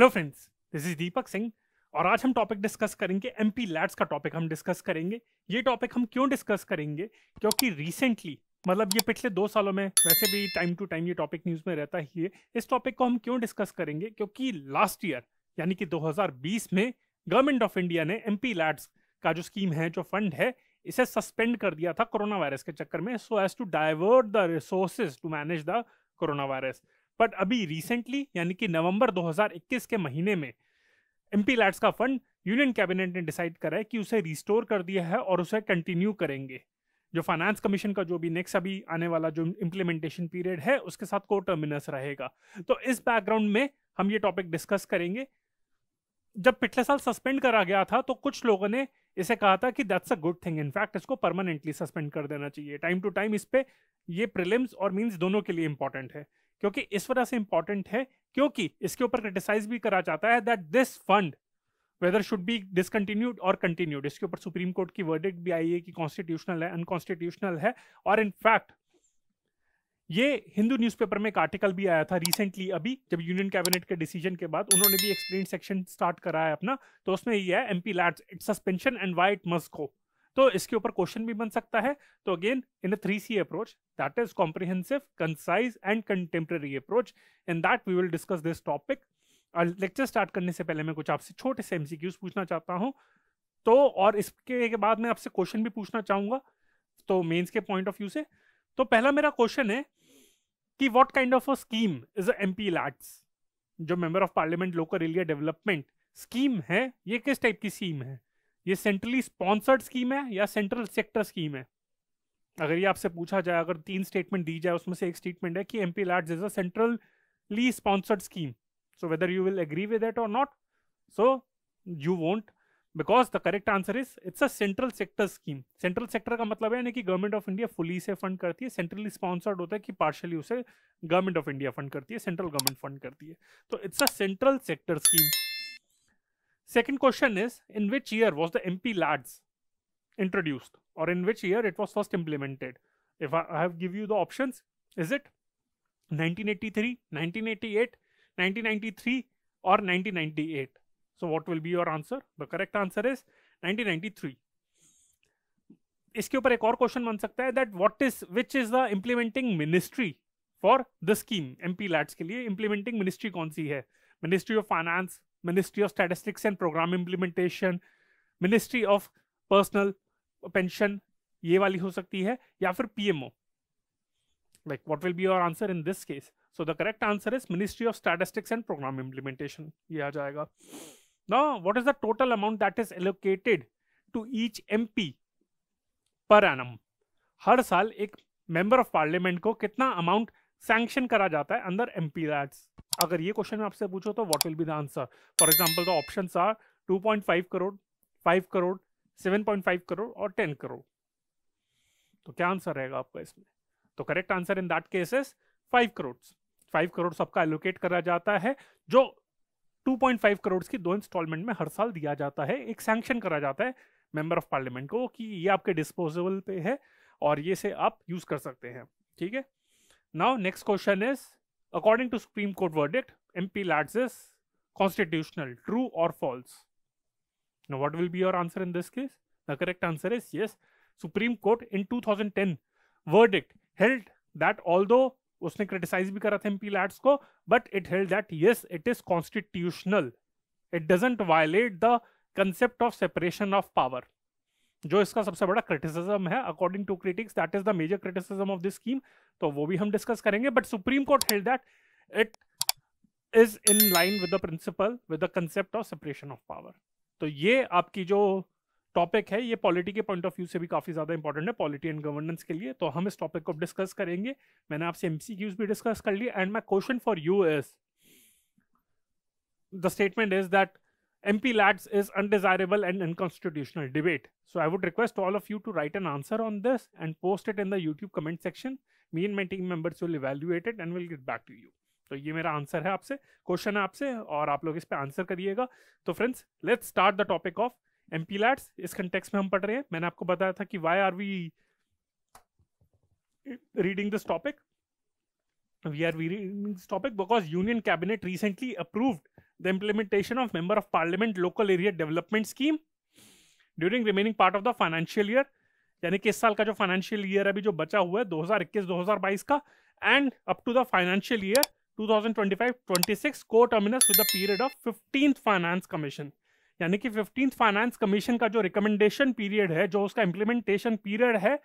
Hello friends, this is Deepak Singh और आज हम टॉपिक डिस्कस करेंगे एमपी लैट्स का टॉपिक हम डिस्कस करेंगे। ये टॉपिक हम क्यों डिस्कस करेंगे? क्योंकि रिसेंटली मतलब ये पिछले 2 सालों में वैसे भी टाइम टू टाइम ये टॉपिक न्यूज़ में रहता ही है। इस टॉपिक को हम क्यों डिस्कस करेंगे? क्योंकि लास्ट ईयर यानी कि 2020 में गवर्नमेंट ऑफ इंडिया ने एमपी लैट्स का जो स्कीम है, जो फंड है, इसे सस्पेंड कर दिया था कोरोना वायरस के चक्कर में, so as to divert the resources to manage the corona virus. But अभी रिसेंटली यानी कि नवंबर 2021 के महीने में एमपी लैट्स का फंड यूनियन कैबिनेट ने डिसाइड करा है कि उसे रिस्टोर कर दिया है और उसे कंटिन्यू करेंगे। जो फाइनेंस कमीशन का जो भी नेक्स्ट अभी आने वाला जो इम्प्लीमेंटेशन पीरियड है उसके साथ को टर्मिनस रहेगा। तो इस बैकग्राउंड में हम ये टॉपिक डिस्कस करेंगे। जब पिछले साल सस्पेंड करा गया था तो कुछ लोगों ने इसे कहा था कि that's a good thing, in fact इसको परमानेंटली सस्पेंड कर देना चाहिए। टाइम टू टाइम इस पे ये प्रीलिम्स और मींस दोनों के लिए इंपॉर्टेंट है। क्योंकि इस वजह से इंपॉर्टेंट है क्योंकि इसके ऊपर क्रिटिसाइज भी करा जाता है that this fund weather should be discontinued और कंटिन्यूड। इसके ऊपर सुप्रीम कोर्ट की वर्डिक्ट भी आई है कि कॉन्स्टिट्यूशनल है, अनकॉन्स्टिट्यूशनल है। और इनफैक्ट ये हिंदू न्यूज़पेपर में एक आर्टिकल भी आया था रिसेंटली, अभी जब यूनियन कैबिनेट के डिसीजन के बाद उन्होंने भी एक्सप्लेन सेक्शन स्टार्ट करा है अपना। तो उसमें ये है MP LADS it's suspension and why it must go. तो इसके ऊपर क्वेश्चन भी बन सकता है। तो again in a 3C approach, that is comprehensive, concise and contemporary approach, in that we will discuss this topic. और लेक्चर स्टार्ट करने से पहले मैं कुछ आपसे छोटे से एमसीक्यूज पूछना चाहता हूँ। तो और इसके बाद मैं आपसे क्वेश्चन भी पूछना चाहूंगा तो मेंस के पॉइंट ऑफ व्यू से। तो पहला मेरा क्वेश्चन है कि what kind of a scheme is a MP LADS? जो member of parliament local area development scheme है, ये किस टाइप की स्कीम है? ये सेंट्रली स्पॉन्सर्ड स्कीम है या सेंट्रल सेक्टर स्कीम है? अगर ये आपसे पूछा जाए, अगर 3 स्टेटमेंट दी जाए, उसमें से एक स्टेटमेंट है कि MP LADS is a centrally sponsored scheme, so whether you will agree with it और not? So you won't, because the correct answer is it's a central sector scheme. Central sector का मतलब है कि government of India fully से fund करती है। Centrally sponsored होता है कि पार्शियली उसे गवर्नमेंट ऑफ इंडिया फंड करती है, सेंट्रल गवर्नमेंट फंड करती है। तो it's a central sector scheme. Second question is in which year was the MP LADS introduced, or in which year it was first implemented? If I have give you the options, is it 1983, 1988, 1993 or 1998? So what will be your answer? The correct answer is 1993. इसके ऊपर एक और question बन सकता है that what is which is the implementing ministry for the scheme? MP LADS के लिए implementing ministry कौन सी है? Ministry of finance, ministry of statistics and programme implementation, ministry of personnel pension, ये वाली हो सकती है, या फिर PMO? Like what will be your answer in this case? So the correct answer is ministry of statistics and programme implementation, ये आ जाएगा। Now what is the total amount that is allocated to each MP per annum? हर साल एक member of parliament को कितना amount sanction करा जाता है अंदर एमपी लैट्स? अगर ये क्वेश्चन आपसे पूछो तो what will be the answer? For example the options are 2.5 crore, 5 crore, 7.5 crore और 10 करोड़। तो क्या आंसर रहेगा आपका इसमें? तो correct answer in that case is 5 crore. 5 crore सबका एलोकेट करा जाता है, जो 2.5 करोड़ की 2 इंस्टॉलमेंट में हर साल दिया जाता है। एक सैंक्शन करा जाता है मेंबर ऑफ पार्लियामेंट को कि ये आपके डिस्पोजेबल पे है और ये से आप यूज कर सकते हैं। ठीक है। Now next question is according to supreme court verdict MP LADS is constitutional, true और false? Now, what will be your answer in this case? The correct answer is yes. Supreme Court in 2010 verdict held that although उसने criticize भी करा था MP let's को, but it held that yes, it is constitutional. It doesn't violate the concept of separation of power. जो इसका सबसे बड़ा criticism है according to critics, that is the major criticism of this scheme. तो वो भी हम डिस्कस करेंगे। But supreme court held that it is in line with the principle, with the concept of separation of power. तो ये आपकी जो topic है ये पॉलिटी के पॉइंट ऑफ व्यू से भी काफी ज्यादा इंपॉर्टेंट है, पॉलिटी एंड गवर्नेंस के लिए। तो हम इस टॉपिक को डिस्कस करेंगे। मैंने आपसे एमसीक्यूज भी डिस्कस कर लिए and my question for you is, the statement is that MP lats is undesirable and unconstitutional debate. So I would request all of you to write an answer on this and post it in the YouTube comment section. Me and my team members will evaluate it and will get back to you. तो ये मेरा answer है आपसे, question है आपसे, और आप लोग इस पे आंसर करिएगा। तो friends, let's start the topic of MP LADS. इस कंटेक्स्ट में हम पढ़ रहे हैं। मैंने आपको बताया था कि why are we reading this topic? We are reading this topic because Union Cabinet recently approved the implementation of member of parliament local area development scheme during remaining part of the financial year, यानी कि इस साल का जो financial year अभी जो बचा हुआ है 2021-2022 का, and up to the financial year 2025-26 को terminus with the period of 15th finance commission, यानी कि 15th फाइनेंस कमीशन का जो रिकमेंडेशन पीरियड है, जो उसका इम्प्लीमेंटेशन पीरियड है,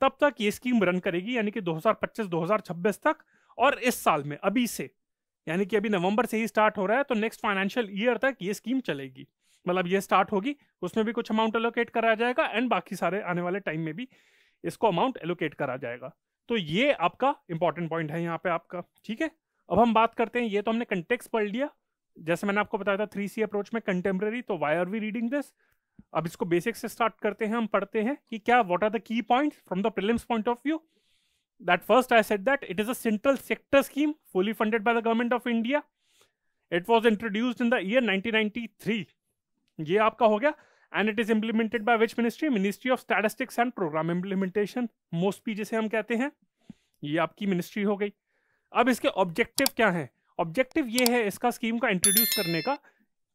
तब तक ये स्कीम रन करेगी, यानी कि 2025-2026 तक। और इस साल में अभी से, यानी कि अभी नवंबर से ही स्टार्ट हो रहा है, तो नेक्स्ट फाइनेंशियल ईयर तक ये स्कीम चलेगी। मतलब ये स्टार्ट होगी, उसमें भी कुछ अमाउंट एलोकेट करा जाएगा एंड बाकी सारे आने वाले टाइम में भी इसको अमाउंट एलोकेट करा जाएगा। तो ये आपका इंपॉर्टेंट पॉइंट है यहाँ पे आपका, ठीक है। अब हम बात करते हैं, ये तो हमने कंटेक्स्ट पढ़ लिया, जैसे मैंने आपको बताया था 3C अप्रोच में कंटेम्प्रेरी, तो why are we reading this. अब इसको बेसिक से स्टार्ट करते हैं, हम पढ़ते हैं कि क्या what are the key points from the prelims point of view. That first I said that it is a central sector scheme fully funded by the government of India. It was introduced in the year 1993, ये आपका हो गया। And it is implemented by which ministry, ministry of statistics and programme implementation, MoSPI जिसे हम कहते हैं, ये आपकी मिनिस्ट्री हो गई। अब इसके ऑब्जेक्टिव क्या है? ऑब्जेक्टिव ये है इसका स्कीम का इंट्रोड्यूस करने का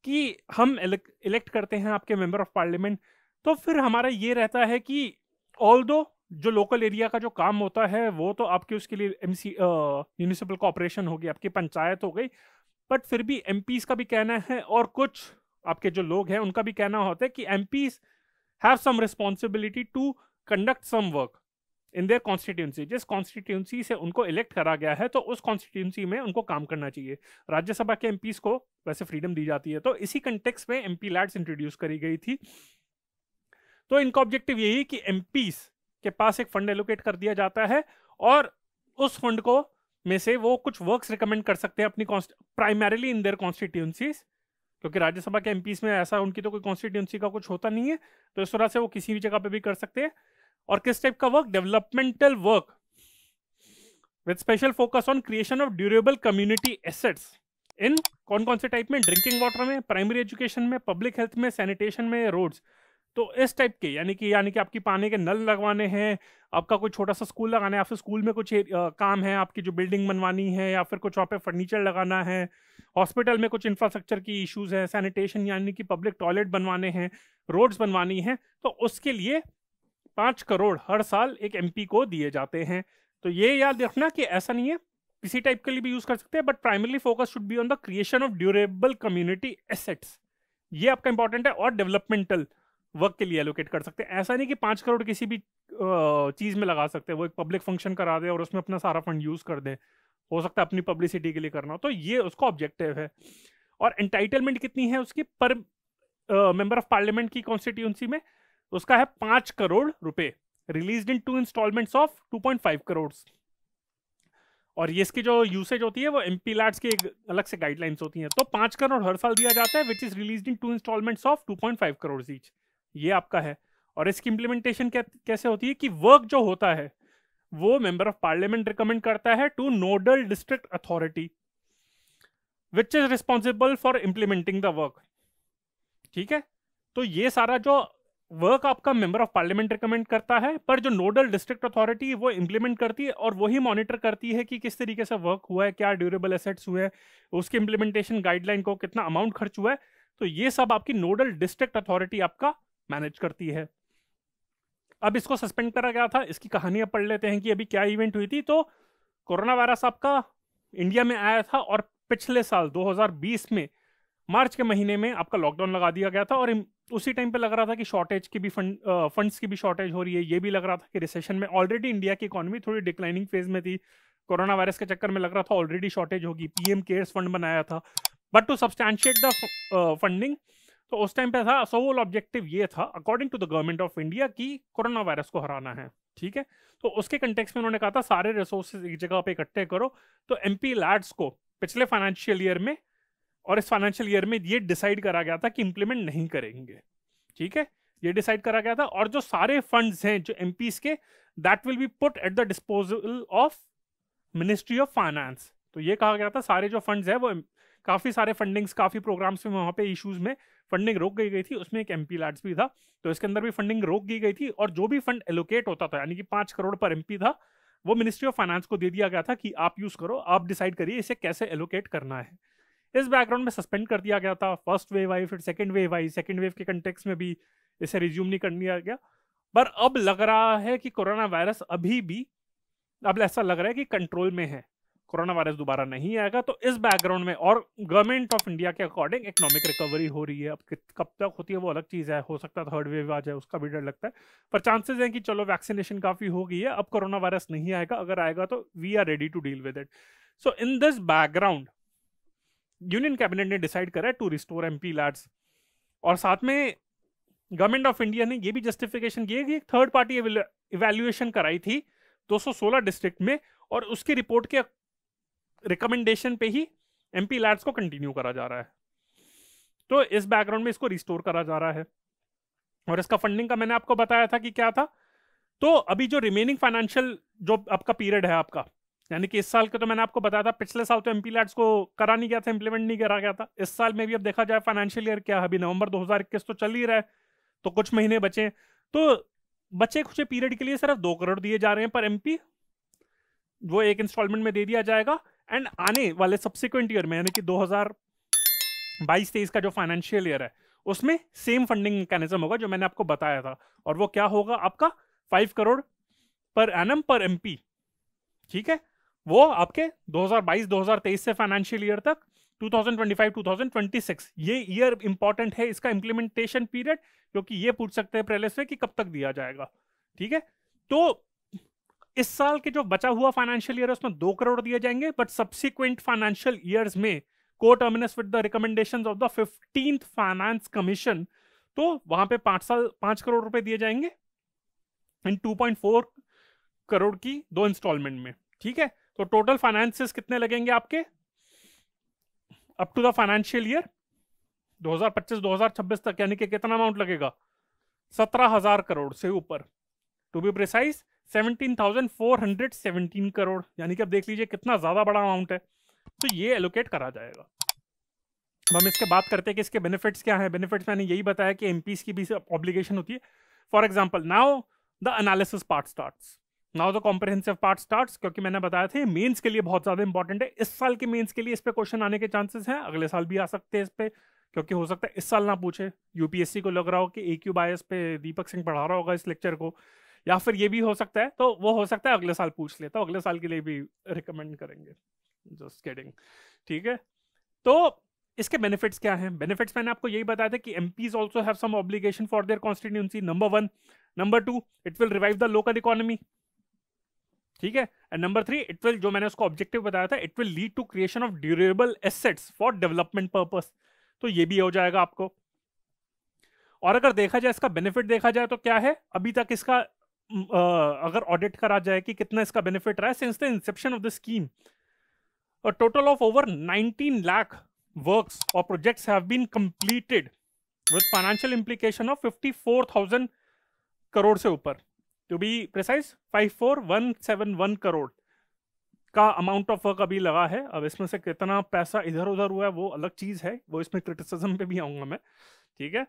कि हम इलेक्ट करते हैं आपके मेंबर ऑफ पार्लियामेंट, तो फिर हमारा ये रहता है कि ऑल्दो जो लोकल एरिया का जो काम होता है वो तो आपके उसके लिए म्यूनिसिपल कॉर्पोरेशन होगी, आपकी पंचायत हो गई, बट फिर भी एमपीज का भी कहना है और कुछ आपके जो लोग हैं उनका भी कहना होता है कि MPs have some responsibility to conduct some work in their constituency. जिस कॉन्स्टिट्यूंसी से उनको इलेक्ट करा गया है तो उस कॉन्स्टिट्यूंसी में उनको काम करना चाहिए। राज्यसभा के एमपीज को वैसे फ्रीडम दी जाती है, तो इसी कंटेक्स्ट में एमपी लैड्स इंट्रोड्यूस करी गई थी। तो इनका ऑब्जेक्टिव यही कि एमपीज के पास एक फंड एलोकेट कर दिया जाता है और उस फंड को में से वो कुछ वर्क्स रिकमेंड कर सकते हैं अपनी प्राइमरीली इन देयर कॉन्स्टिट्यूंसीज, क्योंकि राज्यसभा के एमपीज में ऐसा उनकी तो कोई कॉन्स्टिट्यूंसी का कुछ होता नहीं है, तो इस तरह से वो किसी भी जगह पे भी कर सकते हैं। और किस टाइप का work? Developmental work with special focus on creation of durable community assets in कौन कौन से टाइप में? ड्रिंकिंग वाटर में, प्राइमरी एजुकेशन में, पब्लिक हेल्थ में, सैनिटेशन में, रोड्स। तो इस टाइप के यानी कि आपकी पानी के नल लगवाने हैं, आपका कोई छोटा सा स्कूल लगाना है, या फिर स्कूल में कुछ काम है, आपकी जो बिल्डिंग बनवानी है, या फिर कुछ वहाँ पे फर्नीचर लगाना है, हॉस्पिटल में कुछ इंफ्रास्ट्रक्चर की इश्यूज है, सैनिटेशन यानी कि पब्लिक टॉयलेट बनवाने हैं, रोड्स बनवानी है, तो उसके लिए 5 करोड़ हर साल एक एमपी को दिए जाते हैं। तो ये याद रखना कि ऐसा नहीं है, किसी टाइप के लिए भी यूज कर सकते हैं, but primarily focus should be on the creation of durable community assets, ये आपका इंपॉर्टेंट है। और डेवलपमेंटल वर्क के लिए एलोकेट कर सकते हैं। ऐसा नहीं कि 5 करोड़ किसी भी चीज में लगा सकते हैं, वो एक पब्लिक फंक्शन करा दे और उसमें अपना सारा फंड यूज कर दे, हो सकता है अपनी पब्लिसिटी के लिए करना हो, तो ये उसका ऑब्जेक्टिव है। और एंटाइटलमेंट कितनी है उसकी पर मेंबर ऑफ पार्लियामेंट की कॉन्स्टिट्यूंसी में? उसका है 5 करोड़ रुपए, released in 2 instalments of 2.5 crore. और ये इसकी जो यूसेज होती है वो एमपी लैड्स की एक अलग से गाइडलाइंस होती हैं। तो 5 करोड़ हर साल दिया जाता है, which is released in 2 instalments of 2.5 crore each, ये आपका है। और इसकी इंप्लीमेंटेशन कैसे होती है कि वर्क जो होता है वो मेंबर ऑफ पार्लियामेंट रिकमेंड करता है two nodal district authority which is responsible for implementing the work, ठीक है। तो ये सारा जो वर्क आपका मेंबर ऑफ पार्लियामेंट रिकमेंड करता है, पर जो नोडल डिस्ट्रिक्ट अथॉरिटी वो इंप्लीमेंट करती है और वही मॉनिटर करती है कि किस तरीके से वर्क हुआ है, क्या ड्यूरेबल एसेट्स हुए हैं, उसके इंप्लीमेंटेशन गाइडलाइन को कितना अमाउंट खर्च हुआ है, तो ये सब आपकी नोडल डिस्ट्रिक्ट अथॉरिटी आपका मैनेज करती है। अब इसको सस्पेंड करा गया था, इसकी कहानियां पढ़ लेते हैं कि अभी क्या इवेंट हुई थी। तो कोरोना वायरस आपका इंडिया में आया था और पिछले साल 2020 में मार्च के महीने में आपका लॉकडाउन लगा दिया गया था। और उसी टाइम पे लग रहा था कि शॉर्टेज की भी फंड्स की भी शॉर्टेज हो रही है, ये भी लग रहा था कि रिसेशन में, ऑलरेडी इंडिया की इकोनॉमी थोड़ी डिक्लाइनिंग फेज में थी, कोरोना वायरस के चक्कर में लग रहा था ऑलरेडी शॉर्टेज होगी, पीएम केयर्स फंड बनाया था, but to substantiate the funding, तो उस टाइम पे था सोल ऑब्जेक्टिव ये था according to the government of India कि कोरोना वायरस को हराना है, ठीक है। तो उसके कंटेक्स्ट में उन्होंने कहा था सारे रिसोर्सेज एक जगह पे इकट्ठे करो। तो एमपी लैड्स को पिछले फाइनेंशियल ईयर में और इस फाइनेंशियल ईयर में ये डिसाइड करा गया था कि इंप्लीमेंट नहीं करेंगे, ठीक है, ये डिसाइड करा गया था। और जो सारे फंड्स हैं जो एमपीज के, that will be put at the disposal of ministry of finance. तो ये कहा गया था सारे जो फंड्स है वो, काफी सारे फंडिंग्स, काफी प्रोग्राम्स में वहां पे इश्यूज में फंडिंग रोक गई थी, उसमें एक एमपी लैड्स भी था, तो इसके अंदर भी फंडिंग रोक दी गई थी। और जो भी फंड एलोकेट होता था, यानी कि 5 करोड़ पर एमपी था, वो मिनिस्ट्री ऑफ फाइनेंस को दे दिया गया था कि आप यूज करो, आप डिसाइड करिए इसे कैसे एलोकेट करना है। इस बैकग्राउंड में सस्पेंड कर दिया गया था। फर्स्ट वेव आई, फिर सेकेंड वेव आई, सेकेंड वेव के कंटेक्स्ट में भी इसे रिज्यूम नहीं कर दिया गया। पर अब लग रहा है कि कोरोना वायरस अभी भी, अब ऐसा लग रहा है कि कंट्रोल में है, कोरोना वायरस दोबारा नहीं आएगा। तो इस बैकग्राउंड में और गवर्नमेंट ऑफ इंडिया के अकॉर्डिंग इकोनॉमिक रिकवरी हो रही है। अब कब तक होती है वो अलग चीज है, हो सकता है थर्ड वेव आ जाए, उसका भी डर लगता है। पर चांसेस है कि चलो वैक्सीनेशन काफी हो गई है, अब कोरोना वायरस नहीं आएगा, अगर आएगा तो we are ready to deal with it. So in this background union cabinet ने डिसाइड करा टू रिस्टोर एमपी लैड्स, और साथ में गवर्नमेंट ऑफ इंडिया ने ये भी जस्टिफिकेशन की है कि एक थर्ड पार्टी इवैल्यूएशन कराई थी 216 डिस्ट्रिक्ट में, और उसकी रिपोर्ट के रिकमेंडेशन पे ही एमपी लैड्स को कंटिन्यू करा जा रहा है। तो इस बैकग्राउंड में इसको रिस्टोर करा जा रहा है। और इसका फंडिंग का मैंने आपको बताया था कि क्या था। तो अभी जो रिमेनिंग फाइनेंशियल जो आपका पीरियड है आपका, यानी कि इस साल के, तो मैंने आपको बताया था पिछले साल तो एमपी लैड्स को करा नहीं गया था, इंप्लीमेंट नहीं करा गया था। इस साल में भी अब देखा जाए फाइनेंशियल ईयर क्या है, अभी नवंबर 2021 तो चल ही रहा है, तो कुछ महीने बचे। तो बचे कुछ पीरियड के लिए सिर्फ 2 करोड़ दिए जा रहे हैं पर एमपी, वो एक इंस्टॉलमेंट में दे दिया जाएगा। एंड आने वाले सब्सिक्वेंट ईयर में, यानी कि 2022-23 का जो फाइनेंशियल ईयर है, उसमें सेम फंडिंग मैकेनिज्म होगा जो मैंने आपको बताया था। और वो क्या होगा आपका 5 करोड़ पर एनम पर एमपी। ठीक है, वो आपके 2022-2023 से फाइनेंशियल ईयर तक 2025-2026 ये ईयर इंपॉर्टेंट है, इसका इंप्लीमेंटेशन पीरियड, क्योंकि ये पूछ सकते हैं पहले से कि कब तक दिया जाएगा। ठीक है, तो इस साल के जो बचा हुआ फाइनेंशियल ईयर है उसमें 2 करोड़ दिए जाएंगे, बट सब्सिक्वेंट फाइनेंशियल ईयर्स में को terminus with the recommendations of the 15th finance commission, तो वहां पे 5 करोड़ रुपए दिए जाएंगे इन 2.4 करोड़ की 2 इंस्टॉलमेंट में। ठीक है, तो टोटल फाइनेंसेस कितने लगेंगे आपके up to the financial year 2025-2026 तक, यानी कि कितना अमाउंट लगेगा 17,000 करोड़ से ऊपर, टू बी प्रिसाइज 17,417 करोड़, यानी कि अब देख लीजिए कितना ज्यादा बड़ा अमाउंट है। तो ये एलोकेट करा जाएगा। अब हम इसके बात करते हैं कि इसके बेनिफिट्स क्या हैं। बेनिफिट्स मैंने यही बताया कि एमपीज की भी ऑब्लिगेशन होती है। For example, now the analysis part starts, now the comprehensive part starts, क्योंकि मैंने बताया था मेंस के लिए बहुत ज्यादा इंपॉर्टेंट है। इस साल के मेंस के लिए इस पे क्वेश्चन आने के चांसेस हैं, अगले साल भी आ सकते हैं इस पे, क्योंकि हो सकता है इस साल ना पूछे, यूपीएससी को लग रहा हो कि AQ बायस पे दीपक सिंह पढ़ा रहा होगा इस लेक्चर को, या फिर ये भी हो सकता है, तो वो हो सकता है अगले साल पूछ ले, तो अगले साल के लिए भी रिकमेंड करेंगे। Just kidding. ठीक है, तो इसके बेनिफिट्स क्या हैं? बेनिफिट्स मैंने आपको यही बताया था कि MPs also have some obligation for their constituency, number 1। Number 2, it will revive the local economy. ठीक है, एंड नंबर 3, इट विल, जो मैंने उसको ऑब्जेक्टिव बताया था, it will lead to creation of durable assets for development purpose. तो ये भी हो जाएगा आपको। और अगर देखा जाए इसका बेनिफिट देखा जाए तो क्या है, अभी तक इसका अगर ऑडिट करा जाए कि कितना इसका बेनिफिट रहा है since the Inception of the scheme, a total of over 19 lakh works or projects have been completed with financial implication of 54,000 crore से ऊपर, to be precise 54,171 करोड़ का अमाउंट ऑफ वर्क अभी लगा है। अब इसमें से कितना पैसा इधर उधर हुआ है वो अलग चीज है, वो इसमें क्रिटिसिज्म पे भी आऊंगा मैं। ठीक है,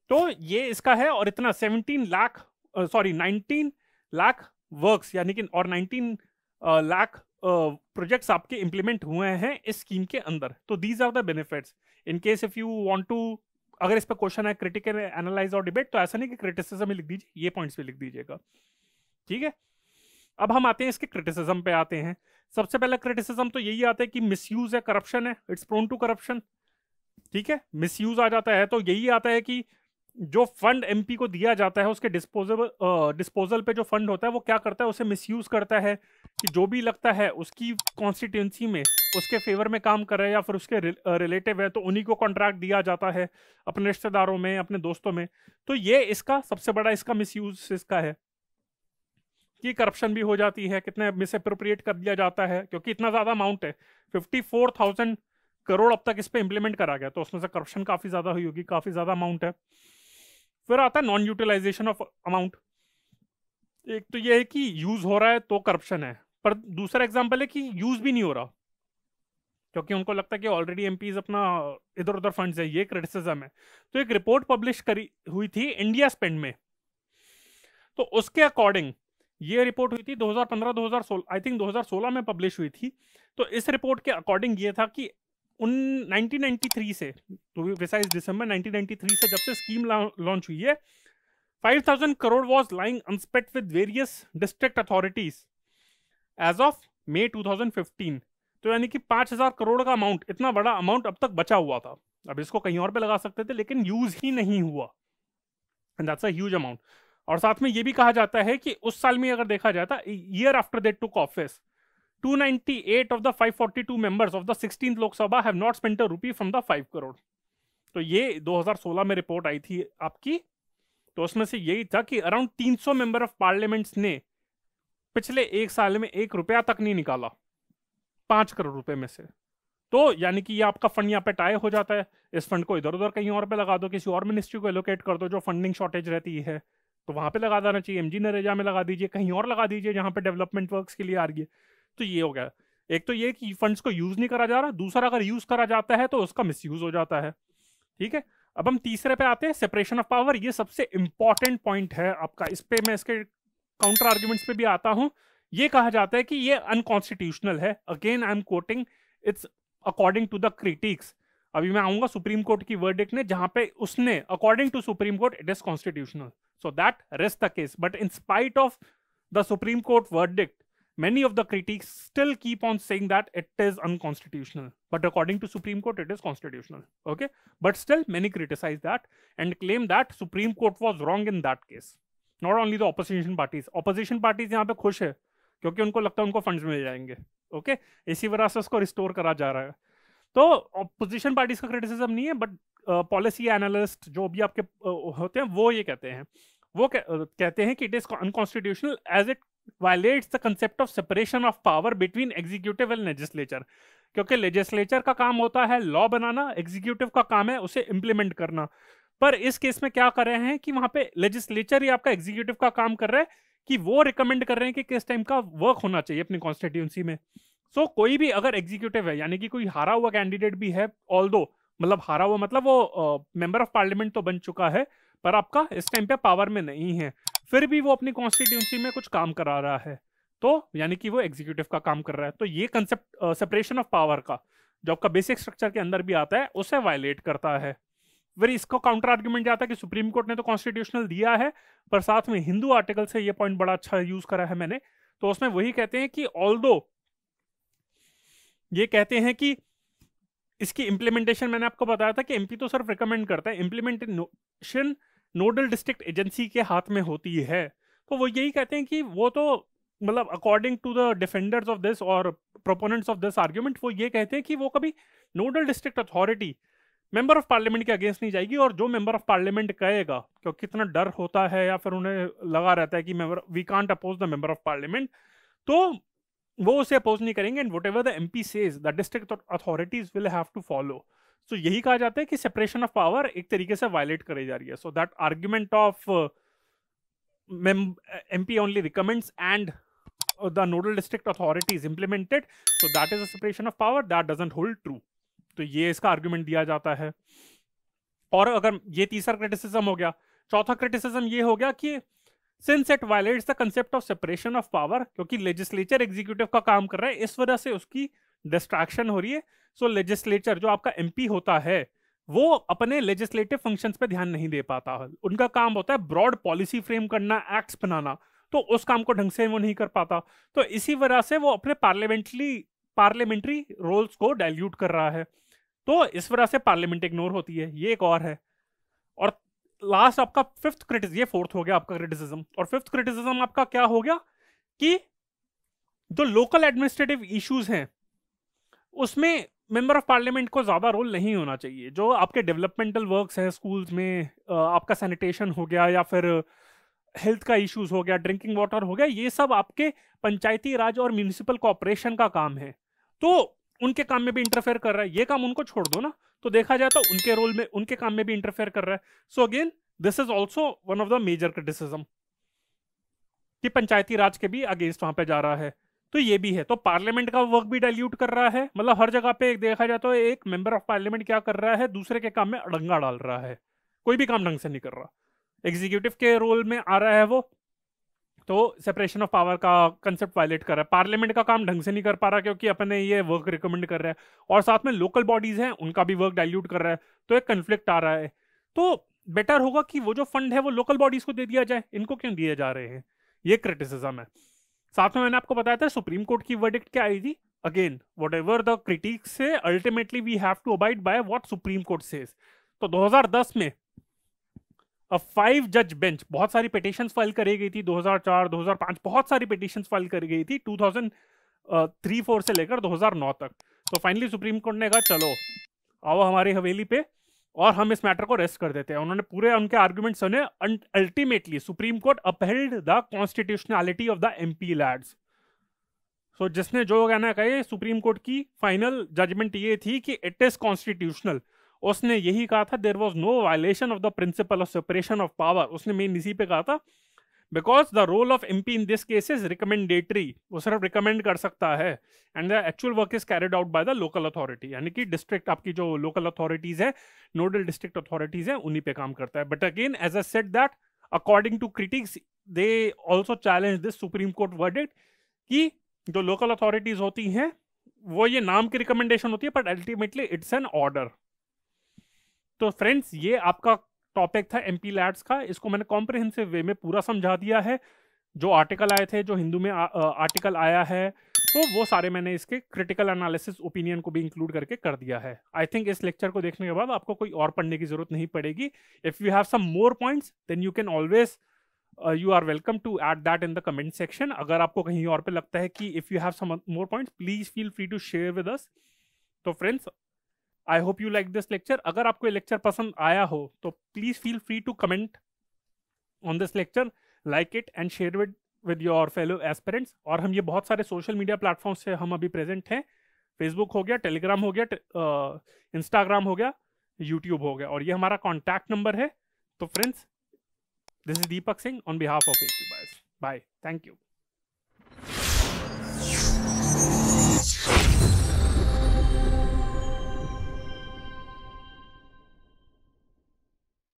तो ये इसका है, और इतना 19 लाख वर्क्स, यानी कि, और 19 लाख प्रोजेक्ट्स आपके इंप्लीमेंट हुए हैं इस स्कीम के अंदर। तो these are the benefits. In case if you want to, अगर इस पर क्वेश्चन है क्रिटिकल एनालाइज और डिबेट, तो ऐसा नहीं कि क्रिटिसिज्म में लिख दीजिए, ये पॉइंट्स भी लिख दीजिएगा। ठीक है, अब हम आते हैं इसके क्रिटिसिज्म पे आते हैं। सबसे पहला क्रिटिसिज्म तो यही आता है कि मिसयूज है, करप्शन है, इट्स प्रोन टू करप्शन। ठीक है, मिसयूज आ जाता है, तो यही आता है कि जो फंड एमपी को दिया जाता है उसके डिस्पोजल पे जो फंड होता है वो क्या करता है, उसे मिसयूज करता है कि जो भी लगता है उसकी कॉन्स्टिट्यूंसी में उसके फेवर में काम कर रहे हैं या फिर उसके रिलेटिव है, तो उन्हीं को कॉन्ट्रैक्ट दिया जाता है, अपने रिश्तेदारों में, अपने दोस्तों में। तो ये इसका सबसे बड़ा इसका मिसयूज इसका है कि करप्शन भी हो जाती है, कितने मिस अप्रोप्रिएट कर दिया जाता है, क्योंकि इतना ज्यादा अमाउंट है, 54,000 करोड़ अब तक इस पे इंप्लीमेंट करा गया, तो उसमें से करप्शन काफी ज्यादा हुई होगी, काफी ज्यादा अमाउंट है। फिर आता है नॉन यूटिलाइजेशन ऑफ अमाउंट। एक तो ये है कि यूज हो रहा है तो करप्शन है, पर दूसरा एग्जांपल है कि यूज भी नहीं हो रहा, क्योंकि उनको लगता है कि ऑलरेडी एमपीज अपना इधर उधर फंड्स है, ये क्रिटिसिज्म है। तो एक रिपोर्ट पब्लिश करी हुई थी इंडिया स्पेंड में, तो उसके अकॉर्डिंग ये रिपोर्ट हुई थी 2015-2016, आई थिंक 2016 में पब्लिश हुई थी। तो इस रिपोर्ट के अकॉर्डिंग ये था कि उन 1993 से, तो प्रिसाइज दिसंबर 1993 से जब से स्कीम लॉन्च हुई है, 5,000 crore was lying unspent with various district authorities as of May 2015। तो यानी कि 5,000 करोड़ का अमाउंट, इतना बड़ा अमाउंट अब तक बचा हुआ था। अब इसको कहीं और पे लगा सकते थे लेकिन यूज ही नहीं हुआ, and that's a huge amount. और साथ में ये भी कहा जाता है कि उस साल में अगर देखा जाता, year after they took office, 298 of the 542 members of the 16th Lok Sabha have not spent a rupee from the 5 crore. तो ये 2016 में रिपोर्ट आई थी आपकी, तो उसमें से यही था कि अराउंड 300 मेंबर ऑफ पार्लियामेंट्स ने पिछले एक साल में 1 रुपया तक नहीं निकाला 5 करोड़ रुपए में से। तो यानी कि ये आपका फंड यहाँ पे टाई हो जाता है, इस फंड को इधर उधर कहीं और पे लगा दो, किसी और मिनिस्ट्री को एलोकेट कर दो जो फंडिंग शॉर्टेज रहती है, तो वहां पे लगा देना चाहिए, एमजी नरेगा में लगा दीजिए, कहीं और लगा दीजिए जहां पे डेवलपमेंट वर्क्स के लिए आ रही है। तो ये हो गया, एक तो ये कि फंड्स को यूज नहीं करा जा रहा, दूसरा अगर यूज करा जाता है तो उसका मिसयूज हो जाता है। ठीक है, अब हम तीसरे पे आते हैं, सेपरेशन ऑफ पावर। ये सबसे इंपॉर्टेंट पॉइंट है आपका, इस पे मैं इसके काउंटर आर्ग्यूमेंट्स पे भी आता हूं। ये कहा जाता है कि ये अनकॉन्स्टिट्यूशनल है। Again I am quoting, it's according to the critics. अभी मैं आऊंगा सुप्रीम कोर्ट की वर्डिक्ट ने, जहां पे उसने according to supreme court it is constitutional, so that rest the case. But in spite of the supreme court verdict, many of the critics still keep on saying that it is unconstitutional, but according to Supreme Court it is constitutional. Okay, but still many criticize that and claim that Supreme Court was wrong in that case. Not only the opposition parties यहाँ पे खुश है क्योंकि उनको लगता है उनको funds मिल जाएंगे। ओके, इसी वजह से उसको रिस्टोर करा जा रहा है। तो ऑपोजिशन पार्टीज का क्रिटिसिज्म नहीं है, बट पॉलिसी एनालिस्ट जो भी आपके होते हैं वो ये कहते हैं, वो कहते हैं कि it is unconstitutional as it violates the concept of separation of power between executive and legislature। क्योंकि लेजिस्लेचर का काम होता है लॉ बनाना, एग्जीक्यूटिव का काम है उसे इंप्लीमेंट करना। पर इस केस में क्या कर रहे हैं कि वहां पे लेजिस्लेचर ही आपका एग्जीक्यूटिव का काम कर रहा है कि वो रिकमेंड कर रहे हैं कि किस टाइम का वर्क होना चाहिए अपनी कॉन्स्टिट्यूंसी में। सो कोई भी अगर एग्जीक्यूटिव है, यानी कि कोई हारा हुआ कैंडिडेट भी है, ऑल्दो मतलब हारा हुआ मतलब वो मेंबर ऑफ पार्लियामेंट तो बन चुका है पर आपका इस टाइम पे पावर में नहीं है, फिर भी वो अपनी कॉन्स्टिट्यूंसी में कुछ काम करा रहा है, तो यानी कि वो एग्जीक्यूटिव का काम कर रहा है। तो ये कंसेप्ट सेपरेशन ऑफ पावर का जो आपका बेसिक स्ट्रक्चर के अंदर भी आता है उसे वायलेट करता है। फिर इसको काउंटर आर्ग्यूमेंट जाता है कि सुप्रीम कोर्ट ने तो कॉन्स्टिट्यूशनल दिया है, पर साथ में हिंदू आर्टिकल से ये पॉइंट बड़ा अच्छा यूज करा है मैंने, तो उसमें वही कहते हैं कि ऑल्दो ये कहते हैं कि इसकी इंप्लीमेंटेशन, मैंने आपको बताया था कि एमपी तो सिर्फ रिकमेंड करता है, इंप्लीमेंटेशन नोडल डिस्ट्रिक्ट एजेंसी के हाथ में होती है। तो वो यही कहते हैं कि वो तो मतलब according to the defenders of this और प्रोपोनेंट्स ऑफ दिस आर्ग्यूमेंट, वो ये कहते हैं कि वो कभी nodal district authority member of parliament के अगेंस्ट नहीं जाएगी, और जो मेंबर ऑफ पार्लियामेंट कहेगा, क्योंकि कितना डर होता है या फिर उन्हें लगा रहता है कि we can't oppose the member of parliament, तो वो उसे अपोज नहीं करेंगे, and whatever the MP says the district authorities will have to follow. तो यही कहा जाता है कि सेपरेशन ऑफ पावर एक तरीके से वायलेट करी जा रही है। So that argument of MP only recommends and the nodal district authorities implemented, so that is a separation of power, that doesn't hold true. तो ये इसका आर्ग्यूमेंट दिया जाता है। और अगर ये तीसरा क्रिटिसिज्म हो गया, चौथा क्रिटिसिज्म ये हो गया कि since it violets the concept of separation of power, क्योंकि लेजिस्लेचर एग्जीक्यूटिव का काम कर रहा है, इस वजह से उसकी डिस्ट्रैक्शन हो रही है। सो लेजिस्लेचर जो आपका एमपी होता है वो अपने लेजिस्लेटिव फंक्शंस पे ध्यान नहीं दे पाता है, उनका काम होता है ब्रॉड पॉलिसी फ्रेम करना, एक्ट्स बनाना, तो उस काम को ढंग से वो नहीं कर पाता। तो इसी वजह से वो अपने पार्लियामेंट्री रोल्स को डाइल्यूट कर रहा है, तो इस वजह से पार्लियामेंट इग्नोर होती है। ये एक और है। और लास्ट आपका फिफ्थ क्रिटिसिज्म, ये फोर्थ हो गया आपका क्रिटिसिज्म, और फिफ्थ क्रिटिसिज्म आपका क्या हो गया कि जो लोकल एडमिनिस्ट्रेटिव इश्यूज हैं उसमें मेंबर ऑफ पार्लियामेंट को ज्यादा रोल नहीं होना चाहिए। जो आपके डेवलपमेंटल वर्क्स हैं स्कूल्स में, आपका सैनिटेशन हो गया या फिर हेल्थ का इश्यूज हो गया, ड्रिंकिंग वाटर हो गया, ये सब आपके पंचायती राज और म्यूनिसिपल कॉर्पोरेशन का काम है, तो उनके काम में भी इंटरफेयर कर रहा है, ये काम उनको छोड़ दो ना। तो देखा जाए तो उनके रोल में, उनके काम में भी इंटरफेयर कर रहा है। So again this is also one of the major criticism कि पंचायती राज के भी अगेंस्ट वहां पे जा रहा है। तो ये भी है, तो पार्लियामेंट का वर्क भी डाइल्यूट कर रहा है, मतलब हर जगह पे देखा जाए तो एक मेंबर ऑफ पार्लियामेंट क्या कर रहा है, दूसरे के काम में अड़ंगा डाल रहा है, कोई भी काम ढंग से नहीं कर रहा। एग्जीक्यूटिव के रोल में आ रहा है वो, तो सेपरेशन ऑफ पावर का कंसेप्ट वायलेट कर रहा है, पार्लियामेंट का काम ढंग से नहीं कर पा रहा क्योंकि अपने ये वर्क रिकमेंड कर रहा है, और साथ में लोकल बॉडीज हैं उनका भी वर्क डाइल्यूट कर रहा है, तो एक कन्फ्लिक्ट आ रहा है। तो बेटर होगा कि वो जो फंड है वो लोकल बॉडीज को दे दिया जाए, इनको क्यों दिए जा रहे हैं, ये क्रिटिसिज्म है। साथ में मैंने आपको बताया था सुप्रीम कोर्ट की वर्डिक्ट क्या आई थी, again whatever the critics से ultimately we have to abide by what Supreme Court says. तो 2010 में 5 जज बेंच, बहुत सारी पिटिशंस फाइल करी गई थी, 2004 2005 बहुत सारी पिटिशंस फाइल करी गई थी 2003-4 से लेकर 2009 तक। तो फाइनली सुप्रीम कोर्ट ने कहा चलो आओ हमारी हवेली पे और हम इस मैटर को रेस्ट कर देते हैं। उन्होंने पूरे उनके आर्गुमेंट सुने, ultimately Supreme Court upheld the constitutionality of the MP LADS. So जिसने जो कहना कहे, सुप्रीम कोर्ट की फाइनल जजमेंट ये थी कि इट इज कॉन्स्टिट्यूशनल। उसने यही कहा था there was no violation of the principle of separation of power. उसने मेन इसी पे कहा था because the role of MP in this case is recommendatory, वो सिर्फ रिकमेंड कर सकता है, and the actual work is carried out by the local authority, यानी कि डिस्ट्रिक्ट आपकी जो लोकल अथॉरिटीज है, नोडल डिस्ट्रिक्ट अथॉरिटीज है, उन्हीं पे काम करता है। But again as I said that according to critics they also challenge this supreme court verdict कि जो लोकल अथॉरिटीज होती हैं वो ये नाम की रिकमेंडेशन होती है but ultimately it's an order. तो फ्रेंड्स ये आपका टॉपिक था एमपी लैड्स का, इसको मैंने कॉम्प्रिहेंसिव वे में पूरा समझा दिया है। जो आर्टिकल आए थे, जो हिंदू में आर्टिकल आया है, तो वो सारे मैंने इसके क्रिटिकल एनालिसिस ओपिनियन को भी इंक्लूड करके कर दिया है। आई थिंक इस लेक्चर को देखने के बाद आपको कोई और पढ़ने की जरूरत नहीं पड़ेगी। If you have some more points then you can always you are welcome to add that in the comment section. अगर आपको कहीं और पे लगता है कि if you have some more points please feel free to share with us. तो friends I hope you like this lecture. अगर आपको ये लेक्चर पसंद आया हो तो please feel free to comment on this lecture, like it and share with your fellow aspirants. और हम ये बहुत सारे सोशल मीडिया प्लेटफॉर्म से हम अभी प्रेजेंट हैं, फेसबुक हो गया, टेलीग्राम हो गया, इंस्टाग्राम हो गया, यूट्यूब हो गया, और ये हमारा कॉन्टैक्ट नंबर है। तो friends this is Deepak Singh on behalf of AQ Bias। Bye, thank you.